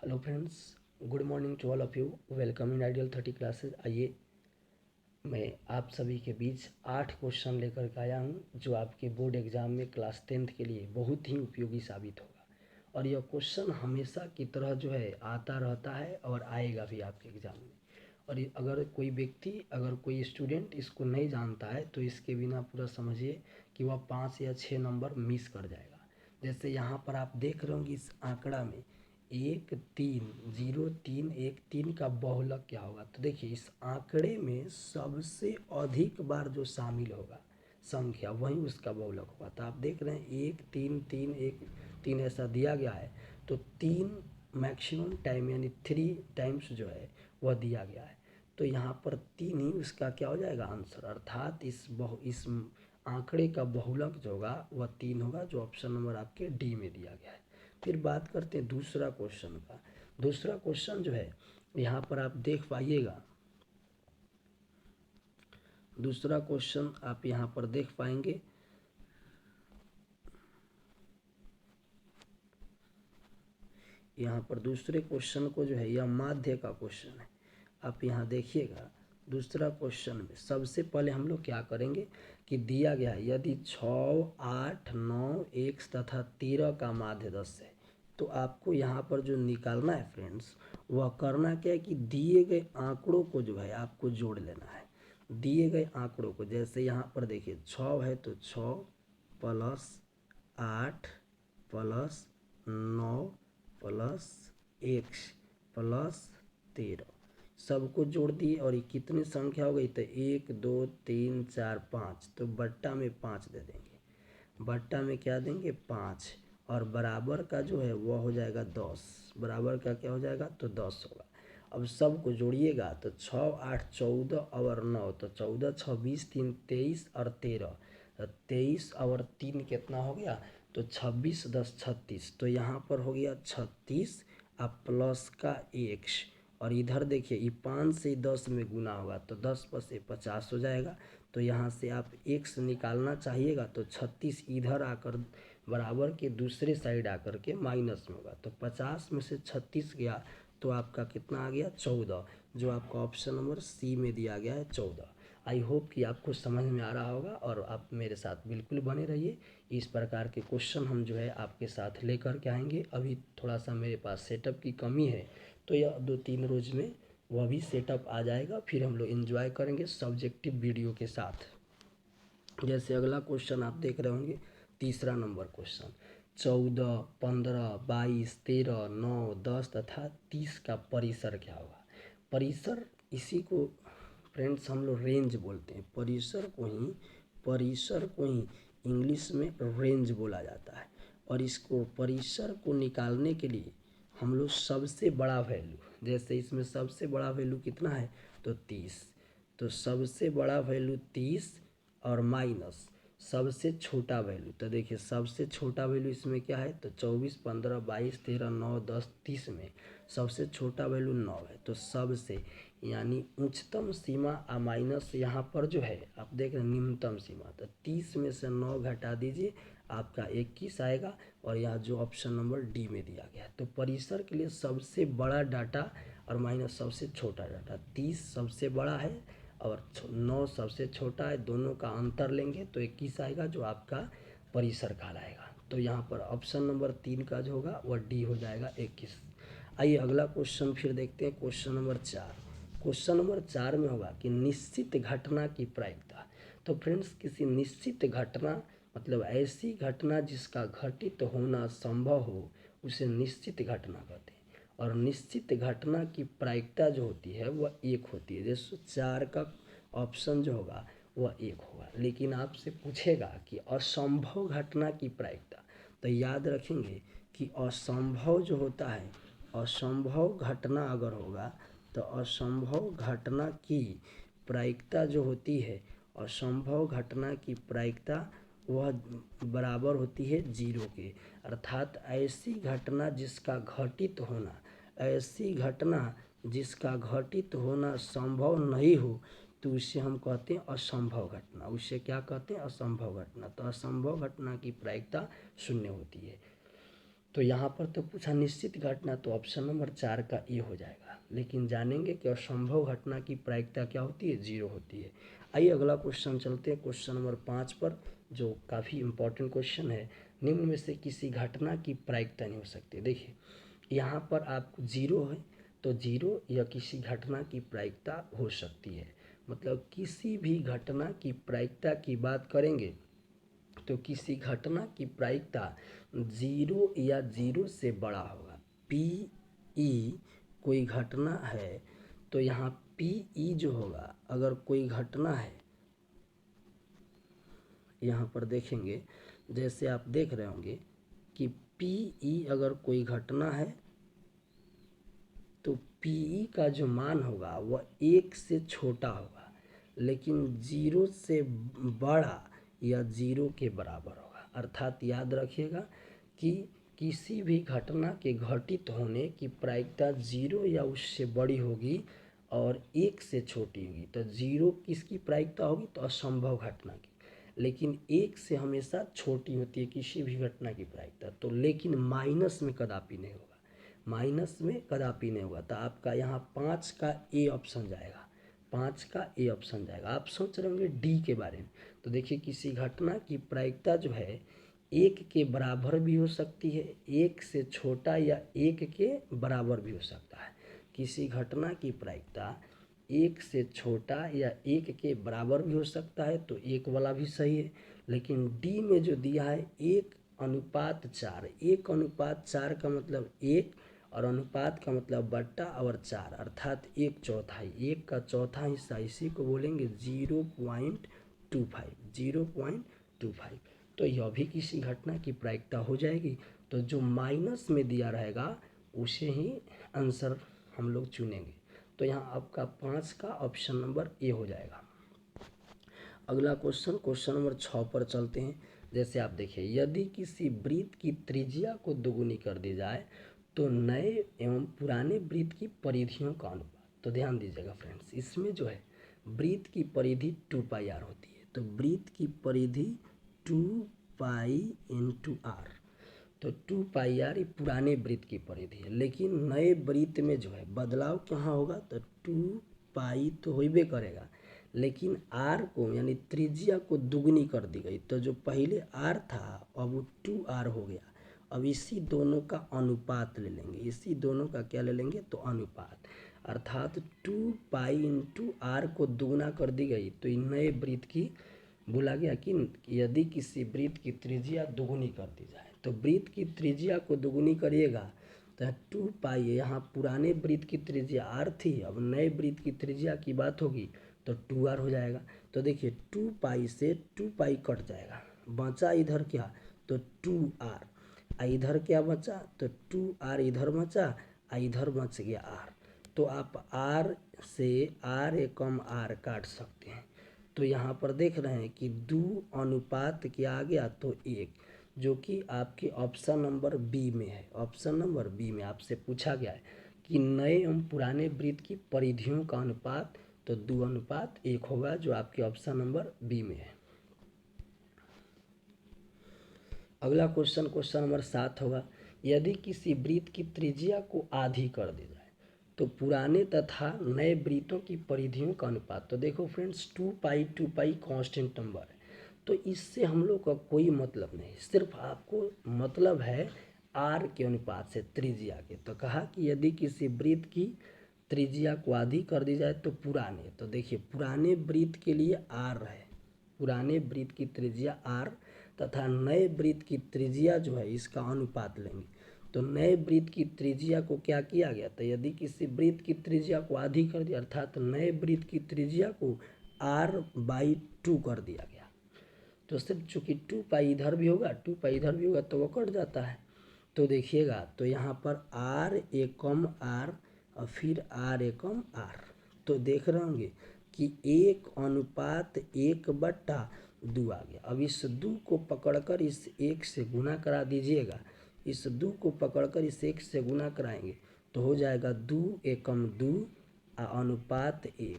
Hello friends, good morning to all of you. Welcome in ideal 30 classes. आइए मैं आप सभी के बीच 8 क्वेश्चन लेकर के आया हूं जो आपके बोर्ड एग्जाम में क्लास 10th के लिए बहुत ही उपयोगी साबित होगा। और यह क्वेश्चन हमेशा की तरह जो है आता रहता है और आएगा भी आपके एग्ज़ाम में। और अगर कोई व्यक्ति, अगर कोई स्टूडेंट इसको नहीं जानता है तो इसके बिना पूरा समझिए कि वह 5 या 6 नंबर मिस कर जाएगा। जैसे यहाँ पर आप देख रहे होंगे इस आंकड़ा में 130313 का बहुलक क्या होगा। तो देखिए इस आंकड़े में सबसे अधिक बार जो शामिल होगा संख्या वही उसका बहुलक होगा। तो आप देख रहे हैं 1 3 3 1 3 ऐसा दिया गया है, तो 3 मैक्सिमम टाइम यानी 3 टाइम्स जो है वह दिया गया है। तो यहाँ पर 3 ही उसका क्या हो जाएगा आंसर, अर्थात इस आंकड़े का बहुलक जो होगा वह 3 होगा, जो ऑप्शन नंबर आपके डी में दिया गया है। फिर बात करते हैं दूसरा क्वेश्चन का। दूसरा क्वेश्चन जो है यहाँ पर आप देख पाइएगा, दूसरा क्वेश्चन आप यहाँ पर देख पाएंगे। यहाँ पर दूसरे क्वेश्चन को जो है यह माध्य का क्वेश्चन है। आप यहाँ देखिएगा दूसरा क्वेश्चन में सबसे पहले हम लोग क्या करेंगे कि दिया गया है यदि 6, 8, 9, 1 तथा 13 का माध्य 10 है, तो आपको यहाँ पर जो निकालना है फ्रेंड्स वह करना क्या है कि दिए गए आंकड़ों को जो है आपको जोड़ लेना है। दिए गए आंकड़ों को, जैसे यहाँ पर देखिए 6 है तो 6 प्लस 8 प्लस 9 प्लस 1 प्लस 13 सबको जोड़ दिए। और ये कितनी संख्या हो गई, तो 1 2 3 4 5, तो बट्टा में 5 दे देंगे। बट्टा में क्या देंगे 5, और बराबर का जो है वह हो जाएगा 10। बराबर का क्या हो जाएगा, तो 10 होगा। अब सबको जोड़िएगा तो 6 8 14 और 9, तो 14 6 20 3 23 और 13, तो 23 और 3 कितना हो गया, तो 26 10 36, तो यहाँ पर हो गया 36 अब प्लस का 1। और इधर देखिए ये 5 से 10 में गुना होगा तो 10 पर से 50 हो जाएगा। तो यहाँ से आप x निकालना चाहिएगा तो 36 इधर आकर बराबर के दूसरे साइड आकर के माइनस में होगा, तो 50 में से 36 गया तो आपका कितना आ गया 14, जो आपका ऑप्शन नंबर सी में दिया गया है 14। आई होप कि आपको समझ में आ रहा होगा और आप मेरे साथ बिल्कुल बने रहिए। इस प्रकार के क्वेश्चन हम जो है आपके साथ लेकर के आएंगे। अभी थोड़ा सा मेरे पास सेटअप की कमी है, तो यह 2-3 रोज में वह भी सेटअप आ जाएगा। फिर हम लोग एंजॉय करेंगे सब्जेक्टिव वीडियो के साथ। जैसे अगला क्वेश्चन आप देख रहे होंगे, तीसरा नंबर क्वेश्चन 14, 15, 22, 13, 9, 10 तथा 30 का परिसर क्या होगा। परिसर, इसी को फ्रेंड्स हम लोग रेंज बोलते हैं। परिसर को ही इंग्लिश में रेंज बोला जाता है। और इसको परिसर को निकालने के लिए हम लोग सबसे बड़ा वैल्यू, जैसे इसमें सबसे बड़ा वैल्यू कितना है, तो 30, तो सबसे बड़ा वैल्यू 30 और माइनस सबसे छोटा वैल्यू। तो देखिए सबसे छोटा वैल्यू इसमें क्या है, तो 24 15 22 13 9 10 30 में सबसे छोटा वैल्यू 9 है। तो सबसे यानी उच्चतम सीमा आ माइनस यहाँ पर जो है आप देख रहे हैं निम्नतम सीमा, तो 30 में से 9 घटा दीजिए आपका 21 आएगा। और यहाँ जो ऑप्शन नंबर डी में दिया गया है, तो परिसर के लिए सबसे बड़ा डाटा और माइनस सबसे छोटा डाटा, 30 सबसे बड़ा है और 9 सबसे छोटा है, दोनों का अंतर लेंगे तो 21 आएगा, जो आपका परिसर कहलाएगा। तो यहाँ पर ऑप्शन नंबर 3 का जो होगा वह डी हो जाएगा 21। आइए अगला क्वेश्चन फिर देखते हैं, क्वेश्चन नंबर 4। क्वेश्चन नंबर 4 में होगा कि निश्चित घटना की प्रायिकता। तो फ्रेंड्स किसी निश्चित घटना मतलब ऐसी घटना जिसका घटित होना संभव हो उसे निश्चित घटना कहते हैं। और निश्चित घटना की प्रायिकता जो होती है वह 1 होती है। जैसे 4 का ऑप्शन जो होगा वह 1 होगा। लेकिन आपसे पूछेगा कि असंभव घटना की प्रायिकता, तो याद रखेंगे कि असंभव जो होता है, असंभव घटना अगर होगा तो असंभव घटना की प्रायिकता जो होती है, असंभव घटना की प्रायिकता वह बराबर होती है 0 के। अर्थात ऐसी घटना जिसका घटित होना, ऐसी घटना जिसका घटित होना संभव नहीं हो तो उसे हम कहते हैं असंभव घटना। उसे क्या कहते हैं, असंभव घटना। तो असंभव घटना की प्रायिकता 0 होती है। तो यहाँ पर तो पूछा निश्चित घटना, तो ऑप्शन नंबर 4 का ए हो जाएगा। लेकिन जानेंगे कि असंभव घटना की प्रायिकता क्या होती है, 0 होती है। आइए अगला क्वेश्चन चलते हैं, क्वेश्चन नंबर 5 पर, जो काफ़ी इंपॉर्टेंट क्वेश्चन है। निम्न में से किसी घटना की प्रायिकता नहीं हो सकती। देखिए यहाँ पर आपको 0 है, तो 0 या किसी घटना की प्रायिकता हो सकती है। मतलब किसी भी घटना की प्रायिकता की बात करेंगे तो किसी घटना की प्रायिकता 0 या 0 से बड़ा होगा। पी ई कोई घटना है तो यहाँ पी ई जो होगा, अगर कोई घटना है, यहाँ पर देखेंगे जैसे आप देख रहे होंगे कि पी ई अगर कोई घटना है तो पी ई का जो मान होगा वह 1 से छोटा होगा, लेकिन 0 से बड़ा या 0 के बराबर होगा। अर्थात याद रखिएगा कि किसी भी घटना के घटित होने की प्रायिकता 0 या उससे बड़ी होगी और 1 से छोटी होगी। तो 0 किसकी प्रायिकता होगी, तो असंभव घटना की, लेकिन 1 से हमेशा छोटी होती है किसी भी घटना की प्रायिकता। तो लेकिन माइनस में कदापि नहीं होगा, माइनस में कदापि नहीं होगा। तो आपका यहाँ 5 का ए ऑप्शन जाएगा, 5 का ए ऑप्शन जाएगा। आप सोच रहे होंगे डी के बारे में, तो देखिए किसी घटना की प्रायिकता जो है 1 के बराबर भी हो सकती है, 1 से छोटा या 1 के बराबर भी हो सकता है। किसी घटना की प्रायिकता 1 से छोटा या 1 के बराबर भी हो सकता है, तो 1 वाला भी सही है। लेकिन डी में जो दिया है 1:4, 1:4 का मतलब 1 और अनुपात का मतलब बट्टा और 4, अर्थात 1/4, 1 का चौथा हिस्सा, इसी को बोलेंगे 0.25, 0.25। तो यह भी किसी घटना की प्रायिकता हो जाएगी। तो जो माइनस में दिया रहेगा उसे ही आंसर हम लोग चुनेंगे। तो यहाँ आपका 5 का ऑप्शन नंबर ए हो जाएगा। अगला क्वेश्चन, क्वेश्चन नंबर 6 पर चलते हैं। जैसे आप देखिए, यदि किसी वृत्त की त्रिज्या को दोगुनी कर दी जाए तो नए एवं पुराने वृत्त की परिधियों का अनुपात। तो ध्यान दीजिएगा फ्रेंड्स, इसमें जो है वृत्त की परिधि 2πr होती है। तो वृत्त की परिधि 2π × r, तो 2πr पुराने वृत्त की परिधि है। लेकिन नए वृत्त में जो है बदलाव कहाँ होगा, तो 2π तो होइबे करेगा, लेकिन r को यानी त्रिज्या को दुगनी कर दी गई। तो जो पहले r था अब वो 2r हो गया। अब इसी दोनों का अनुपात ले लेंगे, इसी दोनों का क्या ले लेंगे, तो अनुपात, अर्थात 2π × r को दुगना कर दी गई। तो इन नए वृत्त की बोला गया कि यदि किसी वृत्त की त्रिज्या दुगुनी कर दी जाए, तो वृत्त की त्रिज्या को दुगुनी करिएगा तो 2π, यहाँ पुराने वृत्त की त्रिज्या r थी, अब नए वृत्त की त्रिज्या की बात होगी तो 2r हो जाएगा। तो देखिए 2π से 2π कट जाएगा, बचा इधर क्या, तो 2r, इधर क्या बचा, तो 2r इधर बचा, इधर बच गया r। तो आप r से r काट सकते हैं। तो यहाँ पर देख रहे हैं कि 2 अनुपात क्या आ गया, तो 1, जो कि आपके ऑप्शन नंबर बी में है। ऑप्शन नंबर बी में आपसे पूछा गया है कि नए एवं पुराने वृत्त की परिधियों का अनुपात, तो 2:1 होगा, जो आपके ऑप्शन नंबर बी में है। अगला क्वेश्चन, क्वेश्चन नंबर 7 होगा, यदि किसी वृत्त की त्रिज्या को आधी कर दी जाए तो पुराने तथा नए वृत्तों की परिधियों का अनुपात। तो देखो फ्रेंड्स 2π कांस्टेंट नंबर है, तो इससे हम लोग का कोई मतलब नहीं, सिर्फ आपको मतलब है r के अनुपात से त्रिज्या के। तो कहा कि यदि किसी वृत्त की त्रिज्या को आधी कर दी जाए तो पुराने, तो देखिए पुराने वृत्त के लिए r है, पुराने वृत्त की त्रिज्या r तथा नए वृत्त की त्रिज्या जो है इसका अनुपात लेंगे। तो नए वृत्त की त्रिज्या को क्या किया गया, तो यदि किसी वृत्त की त्रिज्या को आधी कर दिया, अर्थात नए वृत्त की त्रिज्या को r/2 कर दिया गया। तो सिर्फ चूंकि 2π इधर भी होगा, 2π इधर भी होगा तो वो कट जाता है। तो देखिएगा, तो यहाँ पर r/r और फिर r/r, तो देख रहे होंगे कि 1:1/2 आ गया। अब इस 2 को पकड़कर इस 1 से गुना करा दीजिएगा, इस 2 को पकड़कर इस 1 से गुना कराएंगे तो हो जाएगा 2×2 अनुपात 1,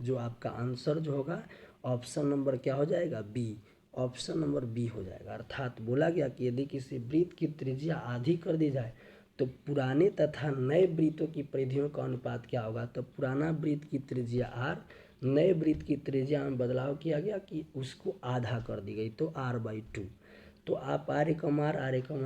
जो आपका आंसर जो होगा ऑप्शन नंबर क्या हो जाएगा, बी, ऑप्शन नंबर बी हो जाएगा। अर्थात बोला गया कि यदि किसी वृत्त की त्रिज्या आधी कर दी जाए तो पुराने तथा नए वृत्तों की परिधियों का अनुपात क्या होगा। तो पुराना वृत्त की त्रिज्या r, नए वृत्त की त्रिज्या में बदलाव किया गया कि उसको आधा कर दी गई तो r/2। तो आप आर एकम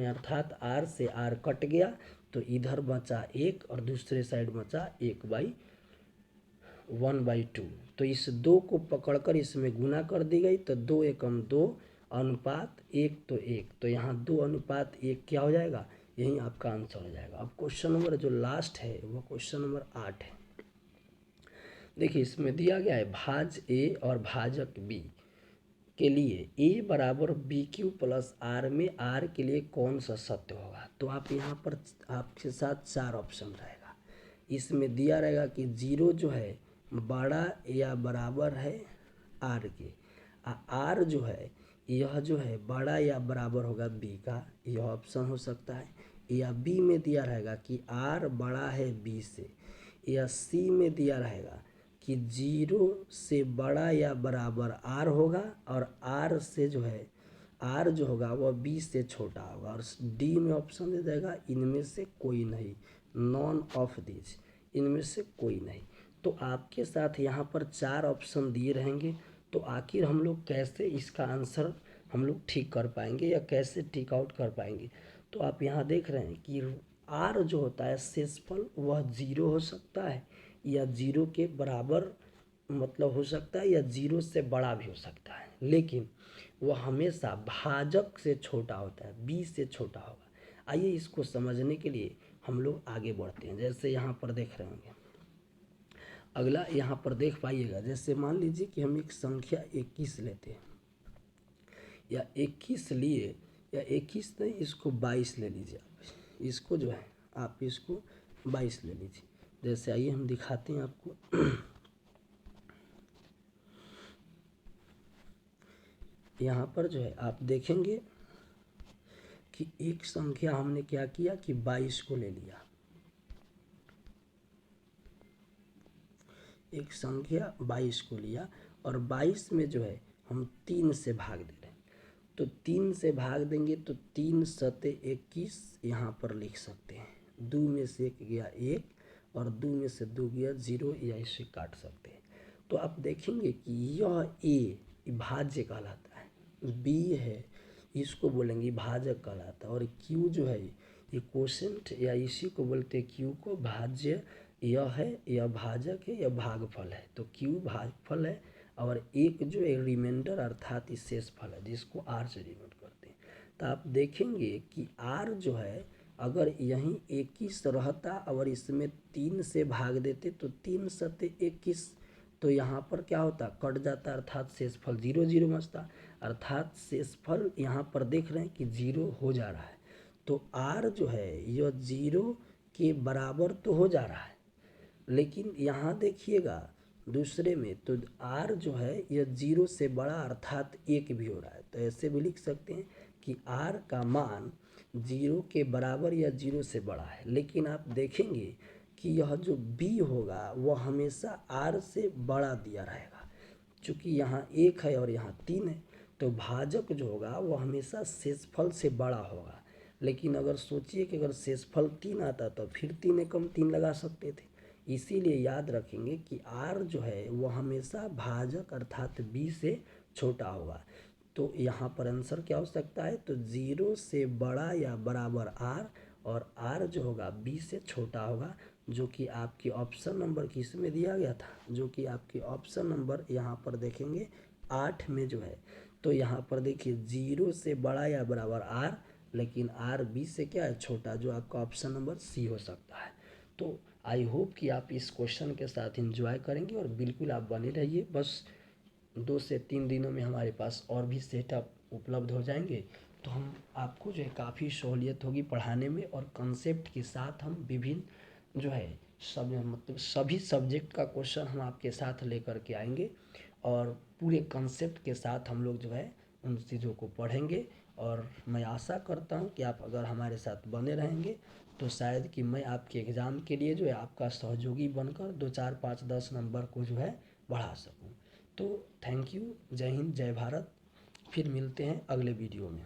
अर्थात r से r कट गया तो इधर बचा 1 और दूसरे साइड बचा 1/2। तो इस 2 को पकड़कर इसमें गुना कर दी गई तो 2 एकम 2 अनुपात 1 तो 1, तो यहाँ 2 अनुपात 1 क्या हो जाएगा, यही आपका आंसर हो जाएगा। अब क्वेश्चन नंबर जो लास्ट है वो क्वेश्चन नंबर 8 है। देखिए इसमें दिया गया है भाज ए और भाजक बी के लिए a बराबर BQ प्लस r में r के लिए कौन सा सत्य होगा। तो आप यहाँ पर आपके साथ 4 ऑप्शन रहेगा। इसमें दिया रहेगा कि 0 जो है बड़ा या बराबर है r के, r जो है यह जो है बड़ा या बराबर होगा b का, यह ऑप्शन हो सकता है। या b में दिया रहेगा कि r बड़ा है b से, या c में दिया रहेगा कि 0 से बड़ा या बराबर r होगा और r से जो है r जो होगा वह b से छोटा होगा। और डी में ऑप्शन दे देगा इनमें से कोई नहीं, नॉन ऑफ दिस, इनमें से कोई नहीं। तो आपके साथ यहाँ पर 4 ऑप्शन दिए रहेंगे। तो आखिर हम लोग कैसे इसका आंसर हम लोग ठीक कर पाएंगे या कैसे टिक आउट कर पाएंगे। तो आप यहाँ देख रहे हैं कि r जो होता है शेषफल वह 0 हो सकता है या 0 के बराबर मतलब हो सकता है या 0 से बड़ा भी हो सकता है, लेकिन वह हमेशा भाजक से छोटा होता है, b से छोटा होगा। आइए इसको समझने के लिए हम लोग आगे बढ़ते हैं। जैसे यहाँ पर देख रहे होंगे, अगला यहाँ पर देख पाइएगा, जैसे मान लीजिए कि हम एक संख्या 21 लेते हैं या 21 लिए, या 21 नहीं इसको 22 ले लीजिए आप, इसको जो है आप इसको 22 ले लीजिए। जैसे आइए हम दिखाते हैं आपको। यहाँ पर जो है आप देखेंगे कि एक संख्या हमने क्या किया कि 22 को ले लिया, एक संख्या 22 को लिया और 22 में जो है हम 3 से भाग दे रहे हैं। तो 3 से भाग देंगे तो 3 सते 21 यहाँ पर लिख सकते हैं। 2 में से 1 गया 1 और 2 में से 2 गया 0, या इसे काट सकते हैं। तो आप देखेंगे कि यह a भाज्य कहलाता है, b है इसको बोलेंगे भाजक कहलाता है, और q जो है ये कोशेंट या इसी को बोलते हैं q को भाज्य, यह है यह भाजक है, यह भागफल है। तो q भागफल है और एक जो है रिमाइंडर अर्थात इस शेषफल है जिसको r से डिनोट करते हैं। तो आप देखेंगे कि r जो है अगर यहीं 21 रहता और इसमें 3 से भाग देते तो 3 सते 21, तो यहाँ पर क्या होता कट जाता अर्थात शेषफल 0 0 बचता, अर्थात शेषफल यहाँ पर देख रहे हैं कि 0 हो जा रहा है। तो r जो है यह 0 के बराबर तो हो जा रहा है, लेकिन यहाँ देखिएगा दूसरे में तो r जो है यह 0 से बड़ा अर्थात 1 भी हो रहा है। तो ऐसे भी लिख सकते हैं कि r का मान 0 के बराबर या 0 से बड़ा है, लेकिन आप देखेंगे कि यह जो b होगा वह हमेशा r से बड़ा दिया रहेगा। चूँकि यहाँ 1 है और यहाँ 3 है तो भाजक जो होगा वह हमेशा शेषफल से बड़ा होगा। लेकिन अगर सोचिए कि अगर शेषफल 3 आता तो फिर 3 एकम 3 लगा सकते थे। इसीलिए याद रखेंगे कि r जो है वह हमेशा भाजक अर्थात b से छोटा होगा। तो यहाँ पर आंसर क्या हो सकता है, तो 0 से बड़ा या बराबर r, और r जो होगा b से छोटा होगा, जो कि आपकी ऑप्शन नंबर किस में दिया गया था, जो कि आपकी ऑप्शन नंबर यहाँ पर देखेंगे 8 में जो है। तो यहाँ पर देखिए 0 से बड़ा या बराबर r, लेकिन r b से क्या है छोटा, जो आपका ऑप्शन नंबर सी हो सकता है। तो आई होप कि आप इस क्वेश्चन के साथ एंजॉय करेंगे और बिल्कुल आप बने रहिए। बस 2 से 3 दिनों में हमारे पास और भी सेटअप उपलब्ध हो जाएंगे, तो हम आपको जो है काफ़ी सहूलियत होगी पढ़ाने में, और कंसेप्ट के साथ हम विभिन्न जो है सब मतलब सभी सब्जेक्ट का क्वेश्चन हम आपके साथ लेकर के आएंगे, और पूरे कंसेप्ट के साथ हम लोग जो है उन चीज़ों को पढ़ेंगे। और मैं आशा करता हूँ कि आप अगर हमारे साथ बने रहेंगे तो शायद कि मैं आपके एग्ज़ाम के लिए जो है आपका सहयोगी बनकर 2 4 5 10 नंबर को जो है बढ़ा सकूँ। तो थैंक यू, जय हिंद, जय भारत। फिर मिलते हैं अगले वीडियो में।